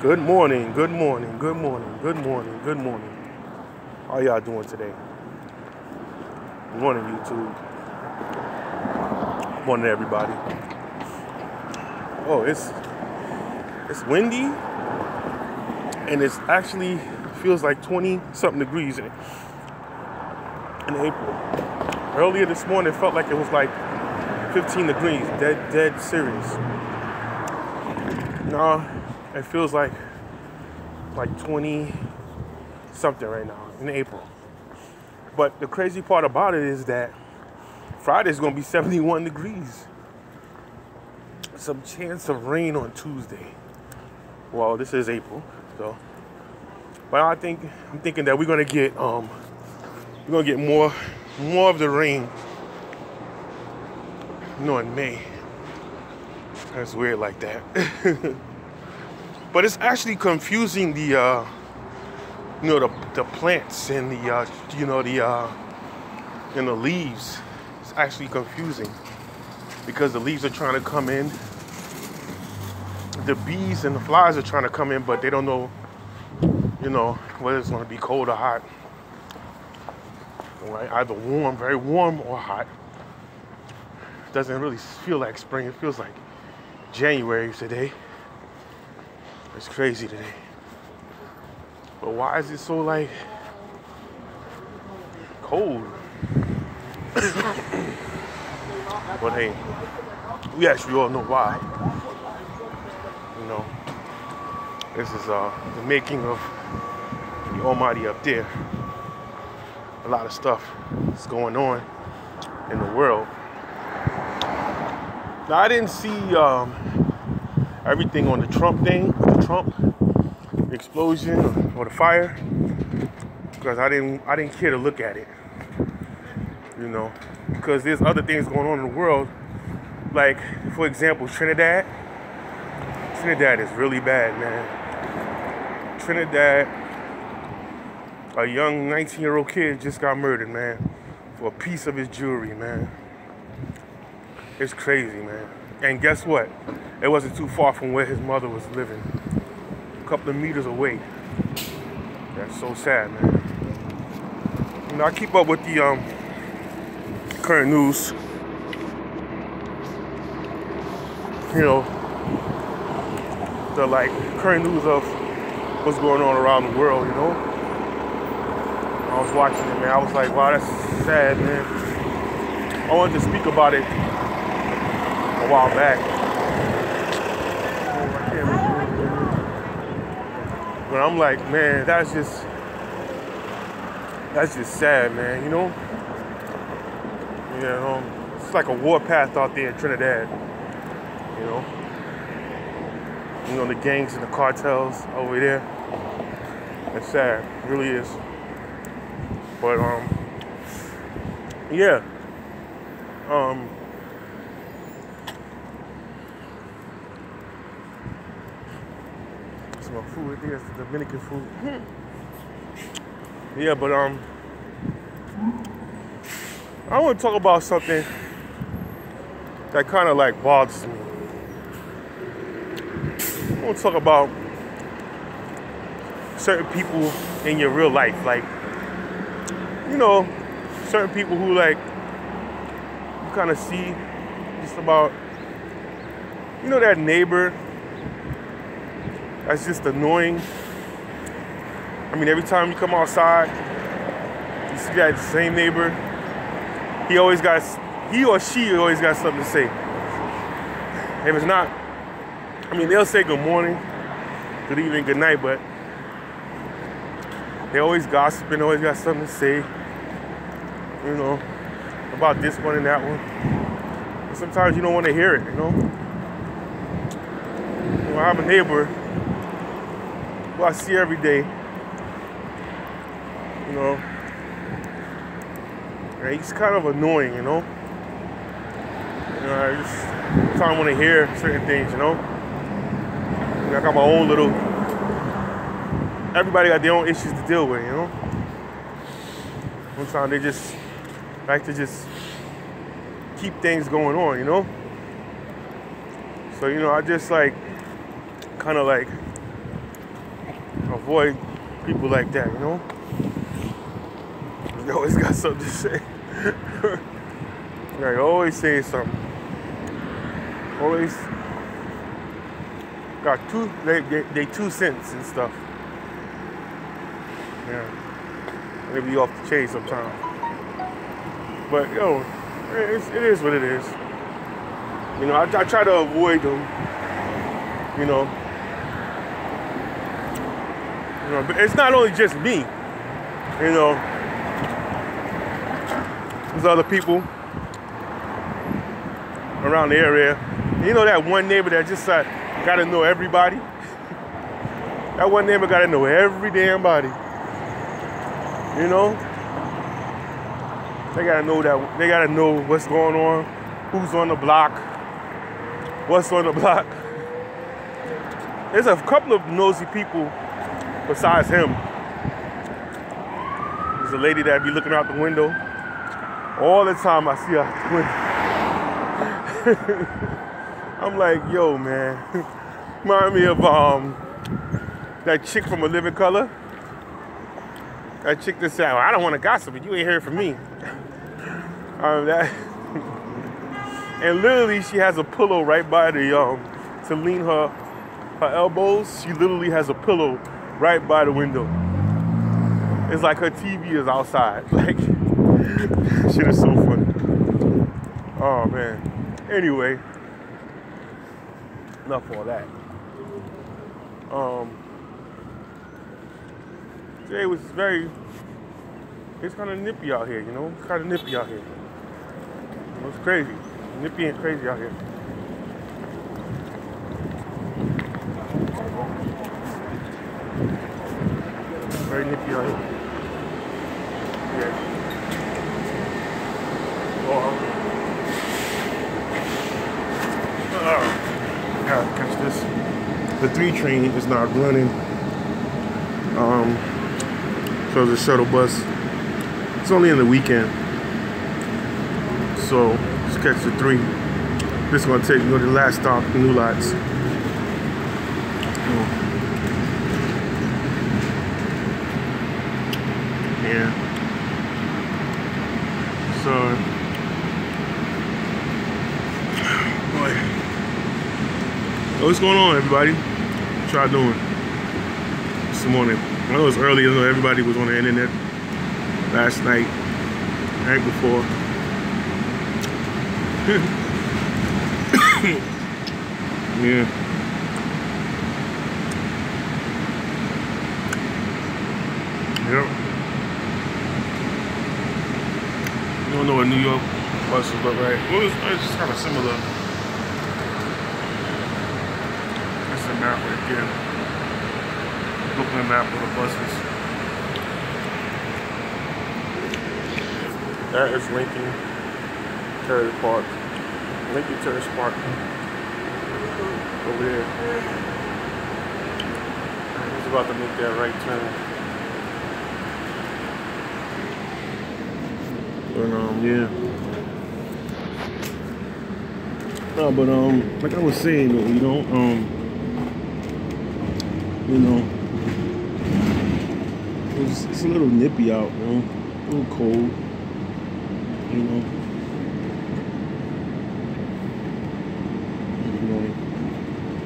Good morning, good morning, good morning, good morning, good morning. How y'all doing today? Good morning, YouTube. Good morning, everybody. Oh, it's windy, and it's actually feels like 20 something degrees in April. Earlier this morning, it felt like it was like 15 degrees, dead serious. Now it feels like 20 something right now in April. But the crazy part about it is that Friday's gonna be 71 degrees. Some chance of rain on Tuesday. Well, this is April, so. But I'm thinking that we're gonna get more of the rain, in May. That's weird like that. But it's actually confusing the plants and the leaves. It's actually confusing because the leaves are trying to come in. The bees and the flies are trying to come in, but they don't know, whether it's going to be cold or hot. Right? Either warm, very warm, or hot. It doesn't really feel like spring. It feels like January today. It's crazy today. But why is it so cold? But hey, we actually all know why. This is the making of the Almighty up there. A lot of stuff is going on in the world. Now I didn't see everything on the Trump thing, the explosion or the fire, because I didn't care to look at it. Because there's other things going on in the world, like for example Trinidad. Trinidad is really bad, man. Trinidad, a young 19-year-old kid just got murdered, man, for a piece of his jewelry, man. It's crazy, man. And guess what? It wasn't too far from where his mother was living. A couple of meters away. That's so sad, man. I keep up with the current news. The current news of what's going on around the world, I was watching it, man. I was like, wow, that's sad, man. I wanted to speak about it a while back. But I'm like, man, that's just sad, man, It's like a warpath out there in Trinidad, the gangs and the cartels over there. It's sad, it really is. But yeah. Some more food right there, it's the Dominican food. Yeah, but I want to talk about something that kind of bothers me. I want to talk about certain people in your real life, certain people who you kind of see just about, that neighbor that's just annoying. I mean, every time you come outside, you see that same neighbor. He or she always got something to say. If it's not, they'll say good morning, good evening, good night, but they always gossiping, always got something to say, about this one and that one. And sometimes you don't want to hear it, I have a neighbor who I see every day, and he's kind of annoying, I just sometimes want to hear certain things, I got my own little. Everybody got their own issues to deal with, Sometimes they just like to just keep things going on, So I just kind of avoid people like that, you know? They always got something to say. Like, always saying something. Always got they 2 cents and stuff. Yeah. They be off the chase sometimes. But, yo, it is what it is. You know, I try to avoid them, you know. But it's not only just me, you know. There's other people around the area. You know that one neighbor that just gotta know everybody? That one neighbor gotta know every damn body. You know? They gotta know what's going on, who's on the block, what's on the block. There's a couple of nosy people besides him. There's a lady that be looking out the window. All the time I see her out the window. I'm like, yo, man. Remind me of that chick from A Living Color. That chick that said, well, I don't want to gossip, but you ain't heard from me. And literally, she has a pillow right by the to lean her elbows. She literally has a pillow right by the window. It's like her TV is outside. Like, shit is so funny. Oh man. Anyway, enough of all that. Today was it's kind of nippy out here, you know? It's kind of nippy out here. It's crazy. Nippy and crazy out here. Very nippy out here. Yeah. Gotta catch this. The 3 train is not running. So the shuttle bus. It's only in the weekend. So let's catch the 3. This is gonna take me to the last stop, the New Lots. Yeah. So, boy. What's going on, everybody? What y'all doing this morning? I know it's early. I know everybody was on the internet last night, night before. Yeah. Yep. You don't know what New York buses look like. Well, it's just kind of similar. That's the map right there. Looking at the map of the buses. That is Lincoln Terrace Park. Lincoln Terrace Park. Over there. He's about to make that right turn. But yeah. No, but like I was saying, you know, it's a little nippy out, you know, a little cold, you know.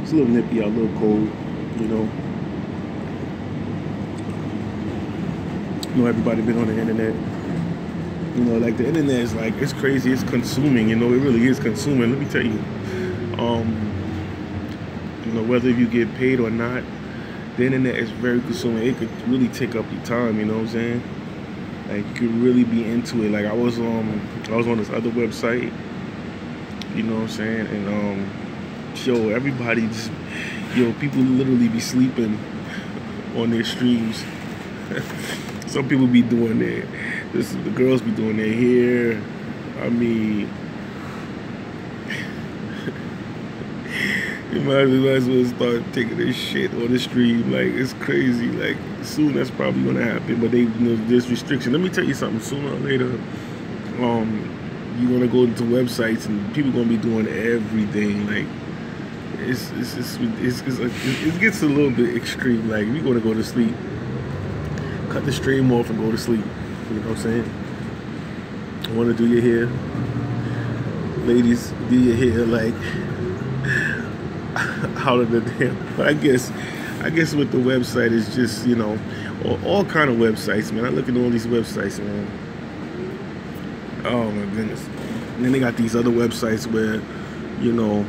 It's a little nippy out, a little cold, you know. You know, everybody been on the internet. You know, like the internet is like, it's crazy, it's consuming, you know, it really is consuming. Let me tell you, you know, whether you get paid or not, the internet is very consuming. It could really take up your time, you know what I'm saying? Like, you could really be into it. Like, I was on this other website, you know what I'm saying? And, yo, everybody just, people literally be sleeping on their streams. Some people be doing the girls be doing their hair. I mean, you might as well start taking this shit on the stream. Like, it's crazy. Like, soon that's probably gonna happen. But there's restriction. Let me tell you something. Sooner or later, you're gonna go into websites and people gonna be doing everything. Like, it gets a little bit extreme. Like, if you're gonna go to sleep, cut the stream off and go to sleep. You know what I'm saying? I want to do your hair, ladies. Do your hair like out of the damn. But I guess with the website is just, you know, all kind of websites, man. I look at all these websites, man. Oh my goodness. And then they got these other websites where, you know,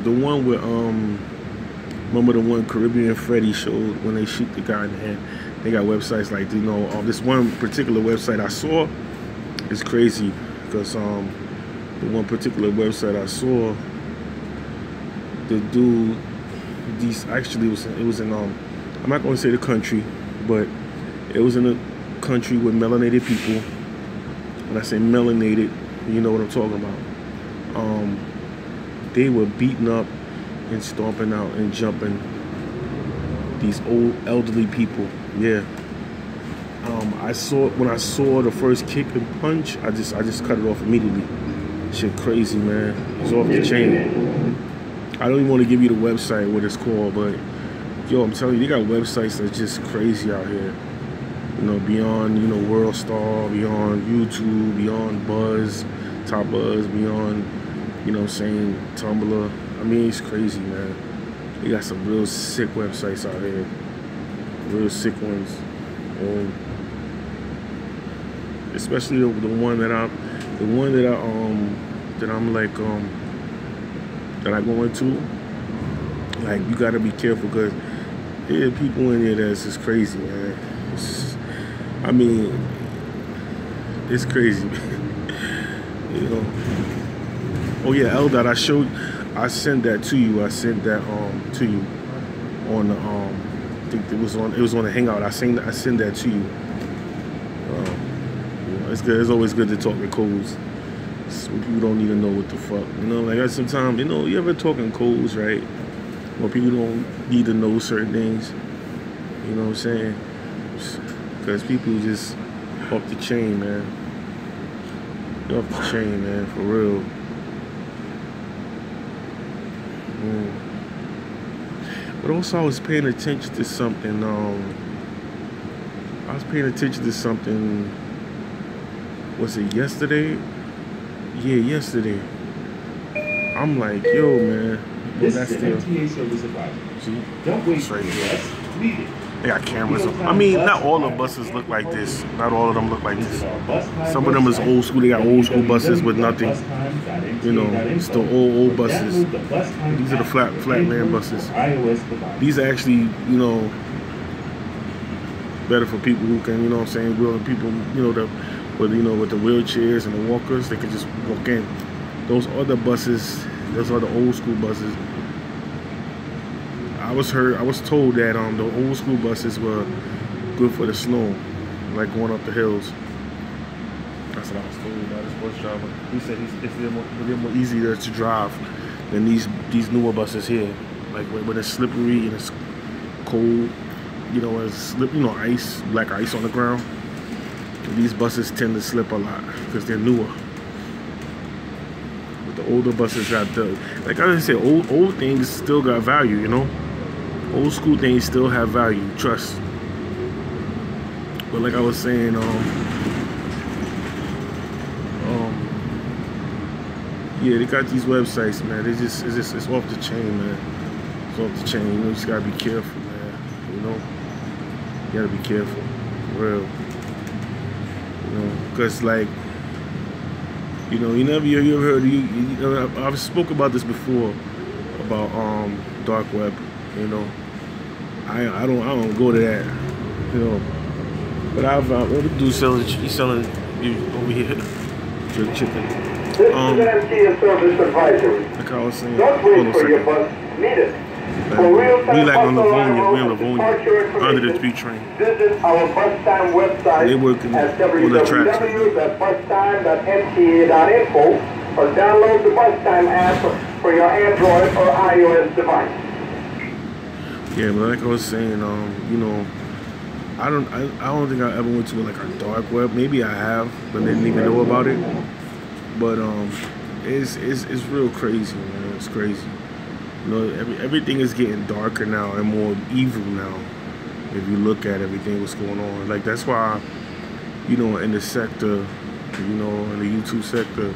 the one where remember the one Caribbean Freddy showed when they shoot the guy in the head. They got websites like, you know, this one particular website I saw is crazy because the one particular website I saw, the dude, it was in I'm not going to say the country, but it was in a country with melanated people. When I say melanated, you know what I'm talking about. They were beating up and stomping out and jumping these old elderly people. Yeah. When I saw the first kick and punch, I just cut it off immediately. Shit crazy, man. It's off the chain. I don't even want to give you the website, what it's called, but yo, I'm telling you, they got websites that's just crazy out here. You know, beyond, you know, World Star, beyond YouTube, beyond Buzz, Top Buzz, beyond, you know what I'm saying, Tumblr. I mean, it's crazy, man. They got some real sick websites out here. Real sick ones. And especially the one that I go into, like, you gotta be careful because there are people in there that's just crazy, man. I mean, it's crazy. You know. Oh yeah, Eldad, I sent that to you. I sent that to you on the I think it was on the Hangout. I sent that to you. You know, it's good. It's always good to talk in codes. Some people don't even know what the fuck. You know, like sometimes, you know, you ever talk in codes, right? Well, people don't need to know certain things. You know what I'm saying? Because people just off the chain, man. They're off the chain, man, for real. But also, I was paying attention to something. Was it yesterday? Yeah, yesterday. I'm like, yo, man. This is an MTA service advisor. See? Don't wait for the bus. Leave it. They got cameras. I mean, not all the buses look like this. Not all of them look like this. Some of them is old school. They got old school buses with nothing. You know, it's the old buses. These are the flatland buses. These are actually, you know, better for people who can, you know what I'm saying, wheeling people, you know, with the wheelchairs and the walkers, they can just walk in. Those other buses, those are the old school buses. I was told that the old school buses were good for the snow, like going up the hills. That's what I was told by this bus driver. He said they're more easier to drive than these newer buses here. Like when it's slippery and it's cold, you know, ice, black ice on the ground. These buses tend to slip a lot because they're newer. But the older buses got like I said, old things still got value, you know. Old school things still have value, trust. But like I was saying, yeah, they got these websites, man. It's off the chain, man. It's off the chain. You know, you just gotta be careful, man. You know, you gotta be careful, for real. You know, cause like, you know, you ever heard? You know, I've spoke about this before about dark web. You know, I don't go to that. You know, but what the dude selling? He's selling over here jerk chicken. This is an MTA service advisory. Like I was saying, don't wait for your bus. Meet it. We like on Livonia. We're in Livonia under the 3 train. Visit our bus time website they working at on the tracks. www.bustime.ntA.info or download the Bus Time app for your Android or iOS device. Yeah, but like I was saying, you know, I don't think I ever went to like a dark web. Maybe I have, but didn't even know about it. But it's real crazy, man. It's crazy. You know, everything is getting darker now and more evil now. If you look at everything, what's going on, like that's why, you know, in the sector, you know, in the YouTube sector,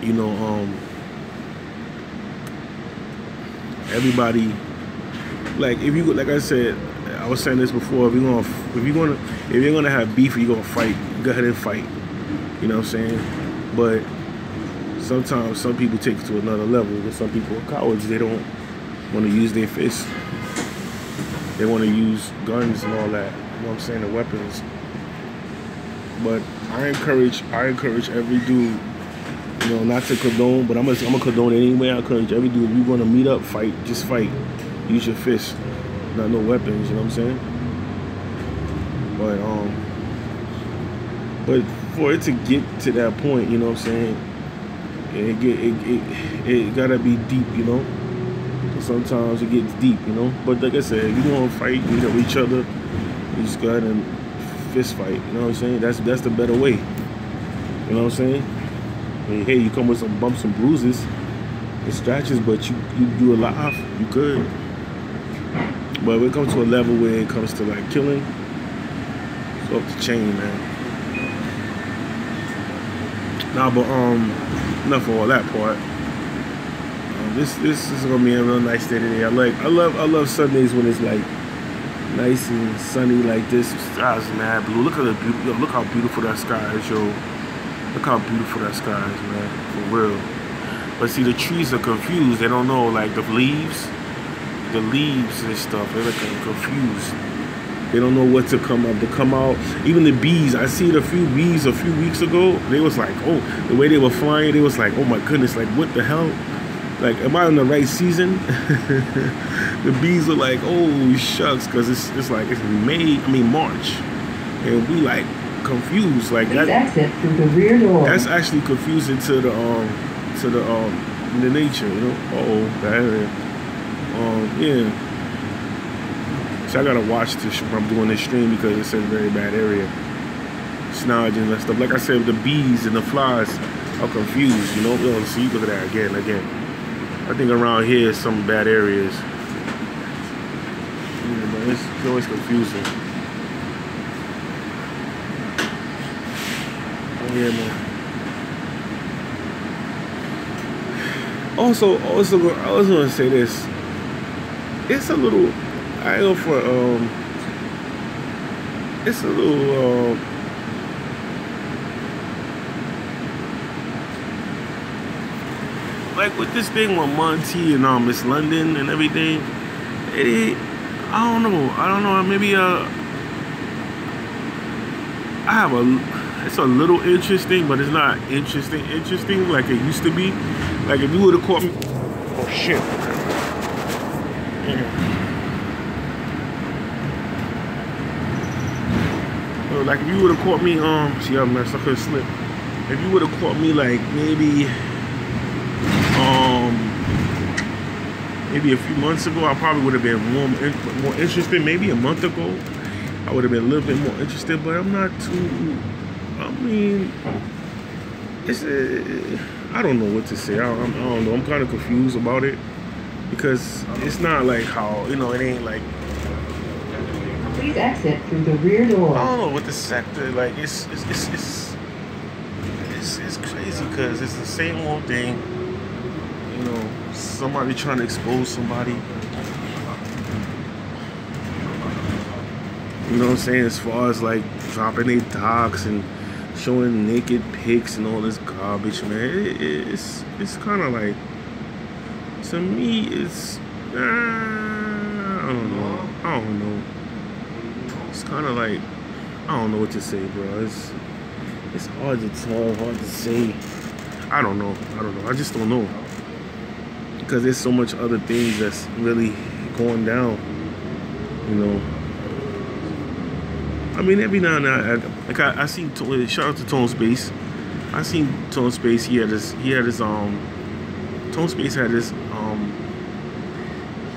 you know, everybody, like if you, like I said, I was saying this before, if you're gonna have beef, you're gonna fight, go ahead and fight. You know what I'm saying? But sometimes some people take it to another level. But some people are cowards. They don't want to use their fists. They want to use guns and all that. You know what I'm saying? The weapons. But I encourage every dude, you know, not to condone, but I'm gonna condone it anyway. I encourage every dude, if you're gonna meet up, fight, just fight. Use your fists, not no weapons. You know what I'm saying? But for it to get to that point, you know what I'm saying? It gotta be deep, you know. Sometimes it gets deep, you know. But like I said, if you want to fight, you know, each other, you just go ahead and fist fight. You know what I'm saying? That's the better way. You know what I'm saying? I mean, hey, you come with some bumps and bruises and scratches, but you do a laugh, you could. But when it comes to a level where it comes to like killing, it's off the chain, man. Nah, but enough of all that part. This is gonna be a real nice day today. I love Sundays when it's like nice and sunny like this. The sky's mad blue. Look how beautiful that sky is, yo. Look how beautiful that sky is, man. For real. But see, the trees are confused. They don't know, like the leaves and stuff. They're like confused. They don't know what to come up, to come out. Even the bees, I seen a few bees a few weeks ago. They was like, oh, the way they were flying, they was like, oh my goodness, like what the hell? Like, am I in the right season? The bees are like, oh shucks, because it's like it's March, and we like confused like that. Exit through the rear door. That's actually confusing to the nature, you know. That area. Yeah. So I gotta watch this when I'm doing this stream because it's a very bad area. Snodge and that stuff. Like I said, the bees and the flies are confused, you know. See, look at that again. I think around here is some bad areas. Yeah, but it's always confusing. Oh yeah, man. Also, I was gonna say this. It's a little. I go for it's a little like with this thing with Monty and Miss London and everything. I don't know. Maybe it's a little interesting, but it's not interesting like it used to be. Like if you would have caught me. Oh shit. Yeah. Like if you would have caught me, see I messed up, I could slip. If you would have caught me like maybe a few months ago, I probably would have been more interested. Maybe a month ago, I would have been a little bit more interested. But I'm not too. I mean, I don't know what to say. I don't know. I'm kind of confused about it because it's not like how, you know, it ain't like. Please exit through the rear door. I don't know what the sector, like it's crazy because it's the same old thing. You know, somebody trying to expose somebody. You know what I'm saying? As far as like dropping their docs and showing naked pics and all this garbage, man. It's kind of like, to me, it's I don't know. It's kind of like, I don't know what to say, bro. It's hard to tell, hard to say. I don't know. I just don't know. Because there's so much other things that's really going down, you know. I mean, every now and then, like I seen, shout out to Tone Space. I seen Tone Space. Tone Space had this,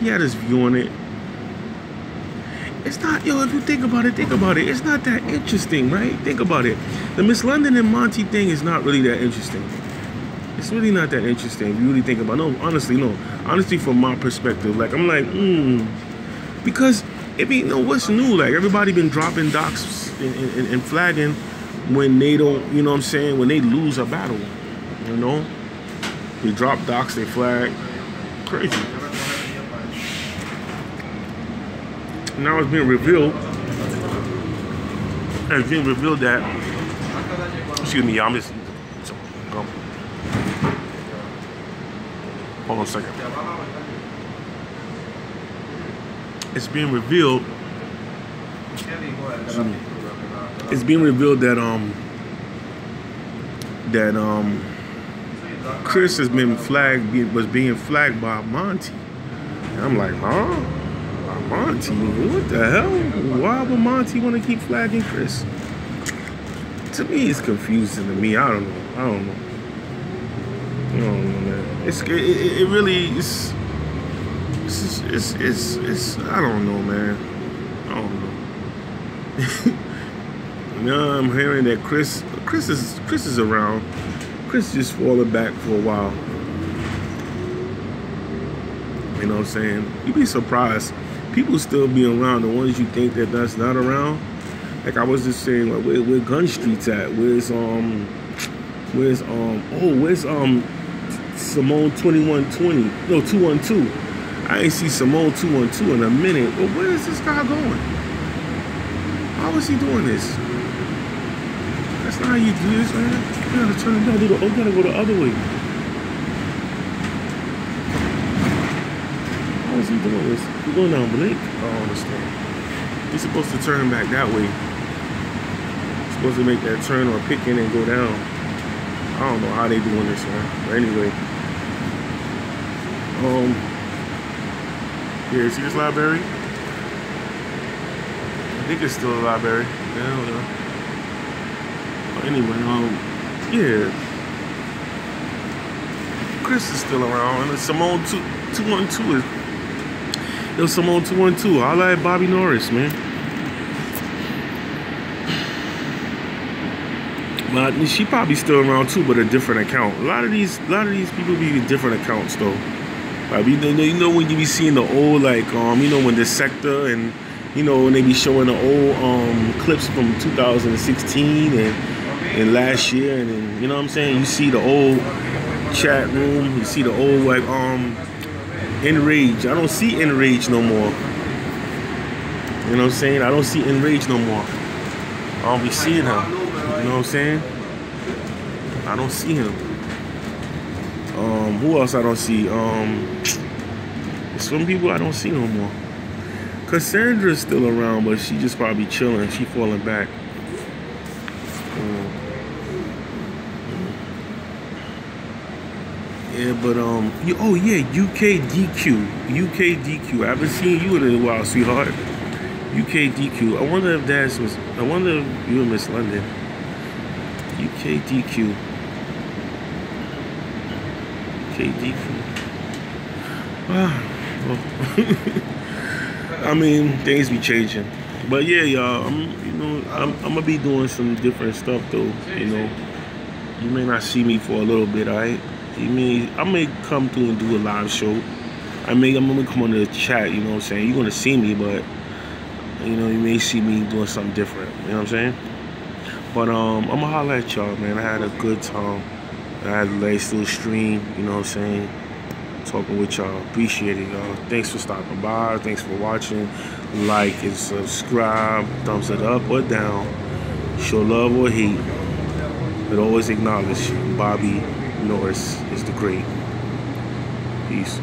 he had his view on it. It's not, if you think about it, it's not that interesting, right? Think about it. The Miss London and Monty thing is not really that interesting. It's really not that interesting if you really think about it. No, honestly, no. Honestly, from my perspective, like, I'm like, because if you know what's new, like, everybody been dropping docs and flagging when they don't, you know what I'm saying, when they lose a battle, you know? They drop docs, they flag. Crazy. Now it's being revealed. It's being revealed that, excuse me, I'm just, hold on a second. It's being revealed. It's being revealed that Chris has been was being flagged by Monty. And I'm like, huh? By Monty? What the hell? Why would Monty want to keep flagging Chris? To me, it's confusing to me. I don't know, man. It really is. It's I don't know, man. I don't know. Now I'm hearing that Chris is around. Chris just falling back for a while. You know what I'm saying? You'd be surprised. People still be around. The ones you think that's not around. Like I was just saying, like where Gun Street's at? Where's Simone 2120? No, 212. I ain't see Simone 212 in a minute. But where is this guy going? How is he doing this? That's not how you do this, man. You gotta turn it down. You gotta go the other way. How is he doing this? You're going down Blake? I don't understand. He's supposed to turn back that way. He's supposed to make that turn or pick in and go down. I don't know how they doing this, man. But anyway. Yeah, see this library? I think it's still a library. Yeah. Anyway, yeah. Chris is still around, and Simone 212 is. Yo, Simone 212. I like Bobby Norris, man. But she probably still around too, but a different account. A lot of these people be in different accounts though. Like you know when you be seeing the old like you know when the sector and you know when they be showing the old clips from 2016 and last year and then, you know what I'm saying, you see the old chat room, you see the old like Enrage. I don't see Enrage no more. You know what I'm saying? I don't see Enrage no more. I don't be seeing her. You know what I'm saying? I don't see him. Who else I don't see? Some people I don't see no more. Cassandra's still around, but she just probably chilling. She falling back. Yeah, but oh yeah, UKDQ. I haven't seen you in a while, sweetheart. UKDQ. I wonder if you and Miss London. UKDQ. Well, I mean, things be changing. But yeah, y'all, I'm gonna be doing some different stuff though. You know, you may not see me for a little bit, alright? I may come through and do a live show. I'm gonna come on the chat. You know what I'm saying? You're gonna see me, but you know, you may see me doing something different. You know what I'm saying? But I'm gonna holler at y'all, man. I had a good time. I had a nice little stream. You know what I'm saying? Talking with y'all. Appreciate it, y'all. Thanks for stopping by. Thanks for watching. Like and subscribe. Thumbs it up or down. Show love or hate. But always acknowledge Bobby Norris is the great. Peace.